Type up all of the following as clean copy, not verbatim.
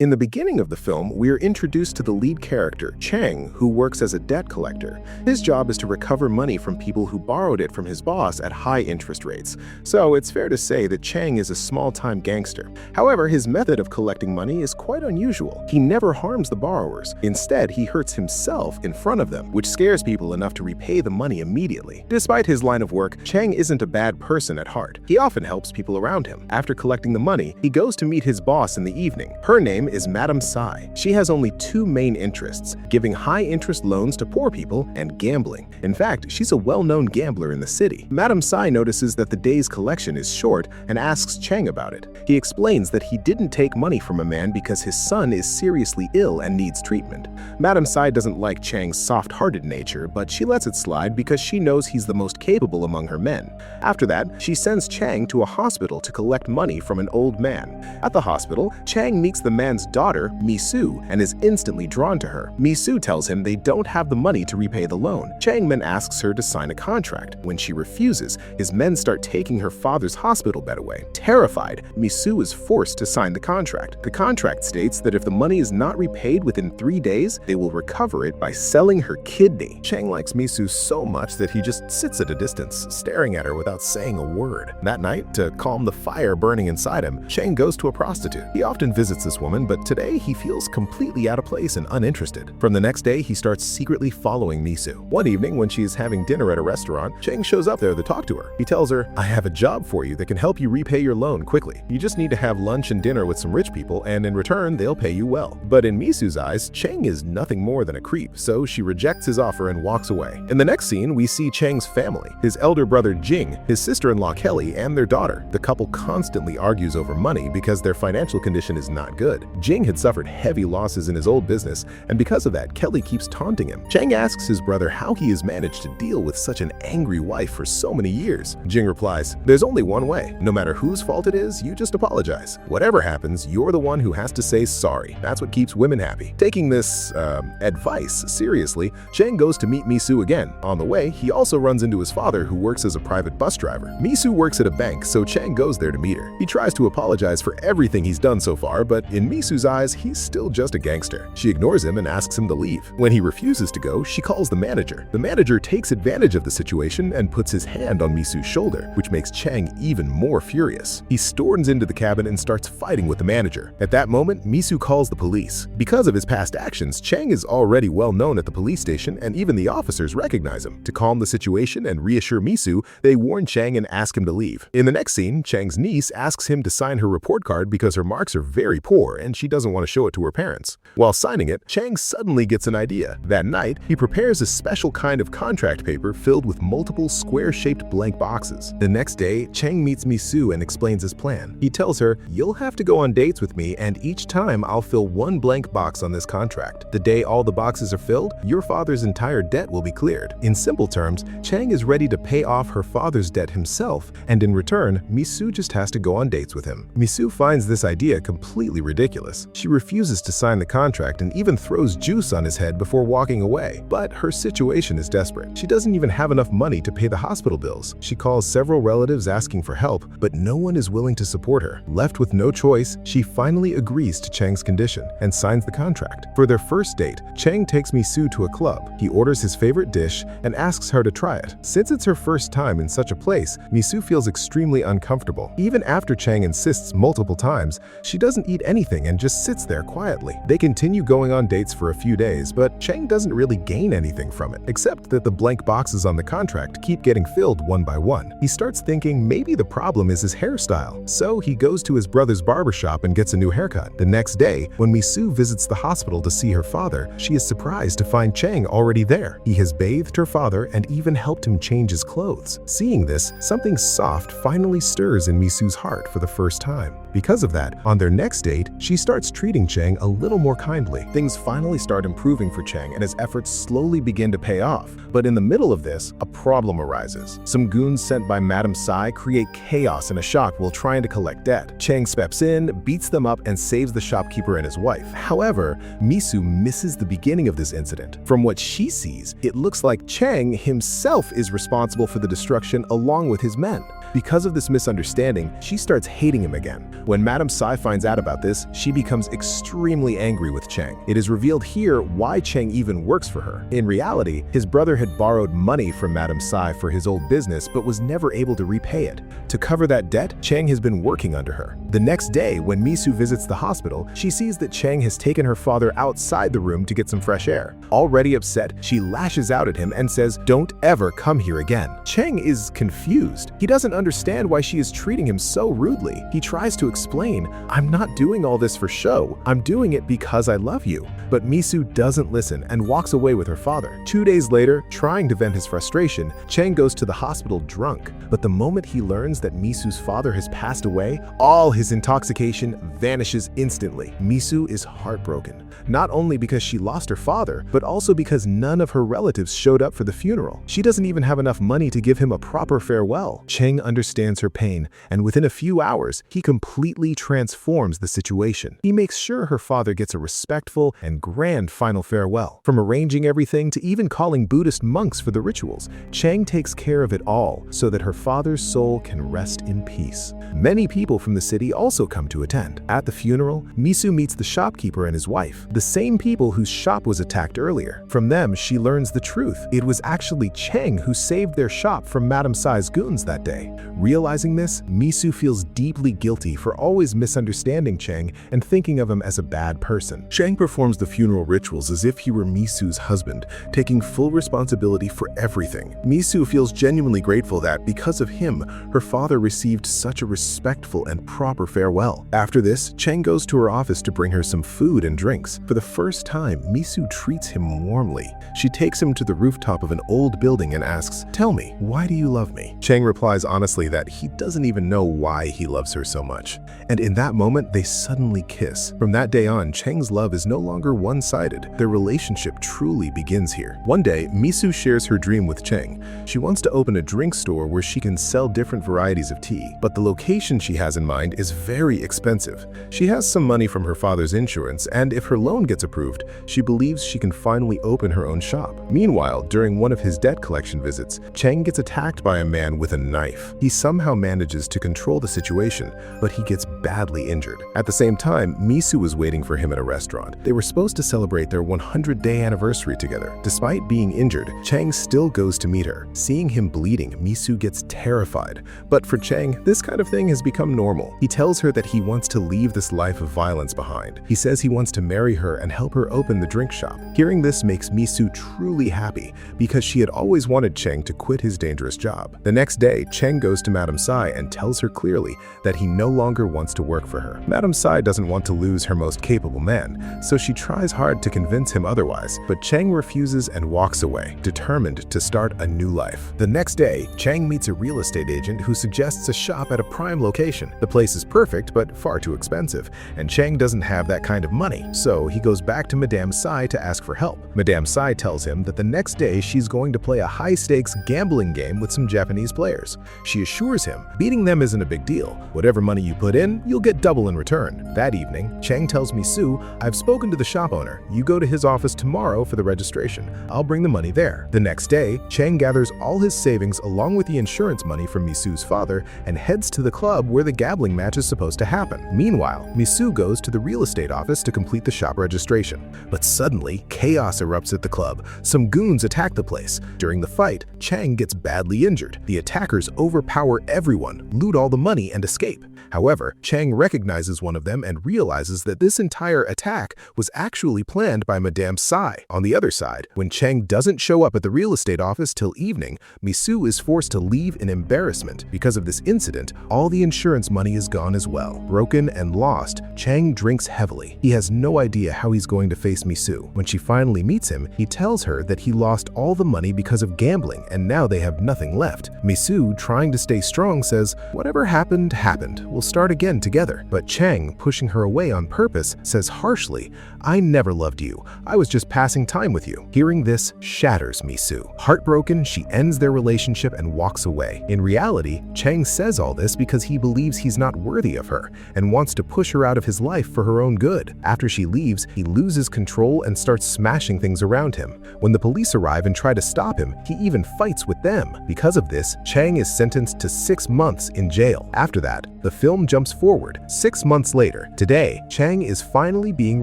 In the beginning of the film, we are introduced to the lead character, Chang, who works as a debt collector. His job is to recover money from people who borrowed it from his boss at high interest rates. So it's fair to say that Chang is a small-time gangster. However, his method of collecting money is quite unusual. He never harms the borrowers. Instead, he hurts himself in front of them, which scares people enough to repay the money immediately. Despite his line of work, Chang isn't a bad person at heart. He often helps people around him. After collecting the money, he goes to meet his boss in the evening. Her name is Madam Sai. She has only two main interests: giving high-interest loans to poor people and gambling. In fact, she's a well-known gambler in the city. Madam Sai notices that the day's collection is short and asks Chang about it. He explains that he didn't take money from a man because his son is seriously ill and needs treatment. Madam Sai doesn't like Chang's soft-hearted nature, but she lets it slide because she knows he's the most capable among her men. After that, she sends Chang to a hospital to collect money from an old man. At the hospital, Chang meets the man's daughter, Misu, and is instantly drawn to her. Misu tells him they don't have the money to repay the loan. Chang then asks her to sign a contract. When she refuses, his men start taking her father's hospital bed away. Terrified, Misu is forced to sign the contract. The contract states that if the money is not repaid within 3 days, they will recover it by selling her kidney. Chang likes Misu so much that he just sits at a distance, staring at her without saying a word. That night, to calm the fire burning inside him, Chang goes to a prostitute. He often visits this woman, but today he feels completely out of place and uninterested. From the next day, he starts secretly following Misu. One evening, when she is having dinner at a restaurant, Chang shows up there to talk to her. He tells her, "I have a job for you that can help you repay your loan quickly. You just need to have lunch and dinner with some rich people, and in return, they'll pay you well." But in Misu's eyes, Chang is nothing more than a creep, so she rejects his offer and walks away. In the next scene, we see Chang's family: his elder brother Jing, his sister-in-law Kelly, and their daughter. The couple constantly argues over money because their financial condition is not good. Jing had suffered heavy losses in his old business, and because of that, Kelly keeps taunting him. Chang asks his brother how he has managed to deal with such an angry wife for so many years. Jing replies, "There's only one way. No matter whose fault it is, you just apologize. Whatever happens, you're the one who has to say sorry. That's what keeps women happy." Taking this, advice seriously, Chang goes to meet Misu again. On the way, he also runs into his father, who works as a private bus driver. Misu works at a bank, so Chang goes there to meet her. He tries to apologize for everything he's done so far, but in Misu's eyes, he's still just a gangster. She ignores him and asks him to leave. When he refuses to go, she calls the manager. The manager takes advantage of the situation and puts his hand on Misu's shoulder, which makes Chang even more furious. He storms into the cabin and starts fighting with the manager. At that moment, Misu calls the police. Because of his past actions, Chang is already well known at the police station, and even the officers recognize him. To calm the situation and reassure Misu, they warn Chang and ask him to leave. In the next scene, Chang's niece asks him to sign her report card because her marks are very poor and she doesn't want to show it to her parents. While signing it, Chang suddenly gets an idea. That night, he prepares a special kind of contract paper filled with multiple square-shaped blank boxes. The next day, Chang meets Misu and explains his plan. He tells her, "You'll have to go on dates with me, and each time I'll fill one blank box on this contract. The day all the boxes are filled, your father's entire debt will be cleared." In simple terms, Chang is ready to pay off her father's debt himself, and in return, Misu just has to go on dates with him. Misu finds this idea completely ridiculous. She refuses to sign the contract and even throws juice on his head before walking away. But her situation is desperate. She doesn't even have enough money to pay the hospital bills. She calls several relatives asking for help, but no one is willing to support her. Left with no choice, she finally agrees to Chang's condition and signs the contract. For their first date, Chang takes Misu to a club. He orders his favorite dish and asks her to try it. Since it's her first time in such a place, Misu feels extremely uncomfortable. Even after Chang insists multiple times, she doesn't eat anything and just sits there quietly. They continue going on dates for a few days, but Chang doesn't really gain anything from it, except that the blank boxes on the contract keep getting filled one by one. He starts thinking maybe the problem is his hairstyle, so he goes to his brother's barbershop and gets a new haircut. The next day, when Misu visits the hospital to see her father, she is surprised to find Chang already there. He has bathed her father and even helped him change his clothes. Seeing this, something soft finally stirs in Misu's heart for the first time. Because of that, on their next date, she starts treating Chang a little more kindly. Things finally start improving for Chang, and his efforts slowly begin to pay off. But in the middle of this, a problem arises. Some goons sent by Madam Sai create chaos in a shop while trying to collect debt. Chang steps in, beats them up, and saves the shopkeeper and his wife. However, Misu misses the beginning of this incident. From what she sees, it looks like Chang himself is responsible for the destruction along with his men. Because of this misunderstanding, she starts hating him again. When Madame Tsai finds out about this, she becomes extremely angry with Cheng. It is revealed here why Cheng even works for her. In reality, his brother had borrowed money from Madame Tsai for his old business but was never able to repay it. To cover that debt, Cheng has been working under her. The next day, when Misu visits the hospital, she sees that Cheng has taken her father outside the room to get some fresh air. Already upset, she lashes out at him and says, "Don't ever come here again." Cheng is confused. He doesn't understand why she is treating him so rudely. He tries to explain, "I'm not doing all this for show. I'm doing it because I love you." But Misu doesn't listen and walks away with her father. 2 days later, trying to vent his frustration, Cheng goes to the hospital drunk. But the moment he learns that Misu's father has passed away, all his intoxication vanishes instantly. Misu is heartbroken, not only because she lost her father, but also because none of her relatives showed up for the funeral. She doesn't even have enough money to give him a proper farewell. Cheng understands her pain, and within a few hours, he completely transforms the situation. He makes sure her father gets a respectful and grand final farewell. From arranging everything to even calling Buddhist monks for the rituals, Cheng takes care of it all so that her father's soul can rest in peace. Many people from the city also come to attend. At the funeral, Misu meets the shopkeeper and his wife, the same people whose shop was attacked earlier. From them, she learns the truth. It was actually Cheng who saved their shop from Madame Tsai's goons that day. Realizing this, Misu feels deeply guilty for always misunderstanding Cheng and thinking of him as a bad person. Cheng performs the funeral rituals as if he were Misu's husband, taking full responsibility for everything. Misu feels genuinely grateful that, because of him, her father received such a respectful and proper farewell. After this, Cheng goes to her office to bring her some food and drinks. For the first time, Misu treats him warmly. She takes him to the rooftop of an old building and asks, "Tell me, why do you love me?" Cheng replies honestly that he doesn't even know why he loves her so much. And in that moment, they suddenly kiss. From that day on, Cheng's love is no longer one-sided. Their relationship truly begins here. One day, Misu shares her dream with Cheng. She wants to open a drink store where she can sell different varieties of tea, but the location she has in mind is very expensive. She has some money from her father's insurance, and if her loan gets approved, she believes she can finally open her own shop. Meanwhile, during one of his debt collection visits, Cheng gets attacked by a man with a knife. He somehow manages to control the situation, but he gets badly injured. At the same time, Misu was waiting for him at a restaurant. They were supposed to celebrate their 100-day anniversary together. Despite being injured, Cheng still goes to meet her. Seeing him bleeding, Misu gets terrified. But for Cheng, this kind of thing has become normal. He tells her that he wants to leave this life of violence behind. He says he wants to marry her and help her open the drink shop. Hearing this makes Misu truly happy because she had always wanted Cheng to quit his dangerous job. The next day, Cheng goes to Madame Tsai and tells her clearly that he no longer wants to work for her. Madame Tsai doesn't want to lose her most capable man, so she tries hard to convince him otherwise, but Cheng refuses and walks away, determined to start a new life. The next day, Cheng meets a real estate agent who suggests a shop at a prime location. The place is perfect, but far too expensive, and Cheng doesn't have that kind of money, so he goes back to Madame Tsai to ask for help. Madame Tsai tells him that the next day she's going to play a high-stakes gambling game with some Japanese players. She assures him beating them isn't a big deal. Whatever money you put in, you'll get double in return. That evening, Cheng tells Misu, "I've spoken to the shop owner. You go to his office tomorrow for the registration. I'll bring the money there." The next day, Cheng gathers all his savings along with the insurance money from Misu's father and heads to the club where the gambling match is supposed to happen. Meanwhile, Misu goes to the real estate office to complete the shop registration. But suddenly, chaos erupts at the club. Some goons attack the place. During the fight, Cheng gets badly injured. The attackers overpower everyone, loot all the money, and escape. However, Cheng recognizes one of them and realizes that this entire attack was actually planned by Madame Tsai. On the other side, when Cheng doesn't show up at the real estate office till evening, Misu is forced to leave in embarrassment. Because of this incident, all the insurance money is gone as well. Broken and lost, Cheng drinks heavily. He has no idea how he's going to face Misu. When she finally meets him, he tells her that he lost all the money because of gambling and now they have nothing left. Misu, trying to stay strong, says, "Whatever happened, happened. We'll will start again together. But Chang, pushing her away on purpose, says harshly, "I never loved you. I was just passing time with you." Hearing this shatters Misu. Heartbroken, she ends their relationship and walks away. In reality, Chang says all this because he believes he's not worthy of her and wants to push her out of his life for her own good. After she leaves, he loses control and starts smashing things around him. When the police arrive and try to stop him, he even fights with them. Because of this, Chang is sentenced to 6 months in jail. After that, the film jumps forward 6 months later. Today, Chang is finally being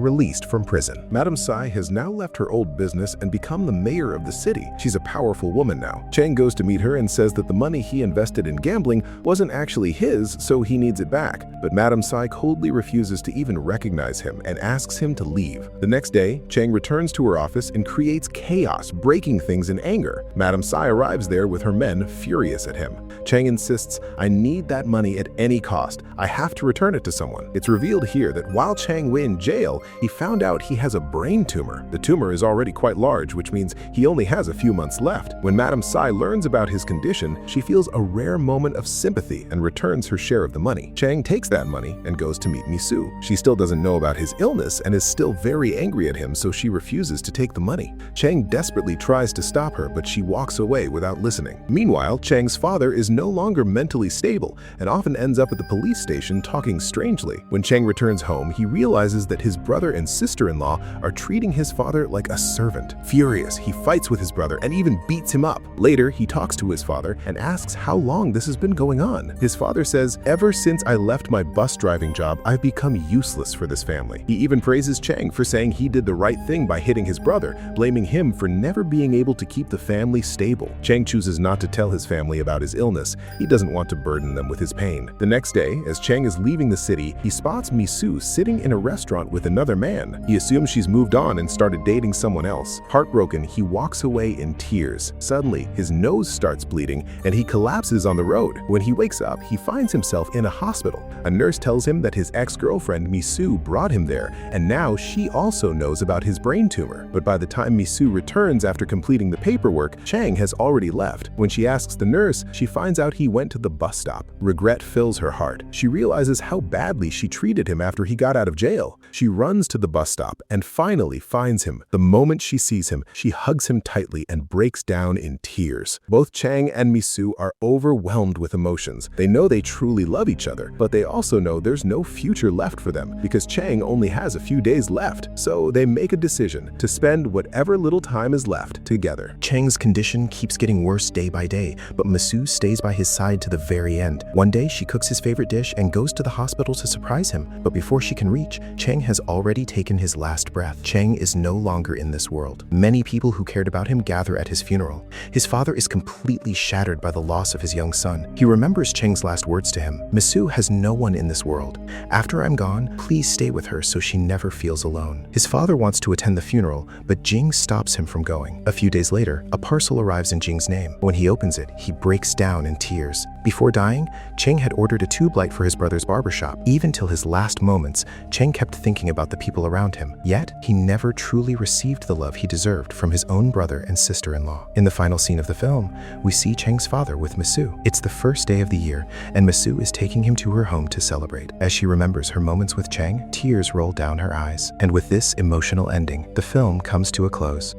released from prison. Madam Tsai has now left her old business and become the mayor of the city. She's a powerful woman now. Chang goes to meet her and says that the money he invested in gambling wasn't actually his, so he needs it back. But Madam Tsai coldly refuses to even recognize him and asks him to leave. The next day, Chang returns to her office and creates chaos, breaking things in anger. Madam Tsai arrives there with her men, furious at him. Chang insists, "I need that money at any cost. I have to return it to someone." It's revealed here that while Chang was in jail, he found out he has a brain tumor. The tumor is already quite large, which means he only has a few months left. When Madam Tsai learns about his condition, she feels a rare moment of sympathy and returns her share of the money. Chang takes that money and goes to meet Misu. She still doesn't know about his illness and is still very angry at him, so she refuses to take the money. Chang desperately tries to stop her, but she walks away without listening. Meanwhile, Chang's father is no longer mentally stable and often ends up at the police station talking strangely. When Chang returns home, he realizes that his brother and sister-in-law are treating his father like a servant. Furious, he fights with his brother and even beats him up. Later, he talks to his father and asks how long this has been going on. His father says, "Ever since I left my bus driving job, I've become useless for this family." He even praises Chang for saying he did the right thing by hitting his brother, blaming him for never being able to keep the family stable. Chang chooses not to tell his family about his illness. He doesn't want to burden them with his pain. The next day, as Chang is leaving the city, he spots Misu sitting in a restaurant with another man. He assumes she's moved on and started dating someone else. Heartbroken, he walks away in tears. Suddenly, his nose starts bleeding and he collapses on the road. When he wakes up, he finds himself in a hospital. A nurse tells him that his ex-girlfriend Misu brought him there, and now she also knows about his brain tumor. But by the time Misu returns after completing the paperwork, Chang has already left. When she asks the nurse, she finds out he went to the bus stop. Regret fills her heart. She realizes how badly she treated him after he got out of jail. She runs to the bus stop and finally finds him. The moment she sees him, she hugs him tightly and breaks down in tears. Both Chang and Misu are overwhelmed with emotions. They know they truly love each other, but they also know there's no future left for them because Chang only has a few days left. So they make a decision to spend whatever little time is left together. Chang's condition keeps getting worse day by day, but Misu stays by his side to the very end. One day, she cooks his favorite dish and goes to the hospital to surprise him. But before she can reach, Chang has already taken his last breath. Chang is no longer in this world. Many people who cared about him gather at his funeral. His father is completely shattered by the loss of his young son. He remembers Chang's last words to him. "Misu has no one in this world. After I'm gone, please stay with her so she never feels alone." His father wants to attend the funeral, but Jing stops him from going. A few days later, a parcel arrives in Jing's name. When he opens it, he breaks down in tears. Before dying, Chang had ordered a tube light for his brother's barbershop. Even till his last moments, Chang kept thinking about the people around him. Yet, he never truly received the love he deserved from his own brother and sister-in-law. In the final scene of the film, we see Chang's father with Misu. It's the first day of the year, and Misu is taking him to her home to celebrate. As she remembers her moments with Chang, tears roll down her eyes. And with this emotional ending, the film comes to a close.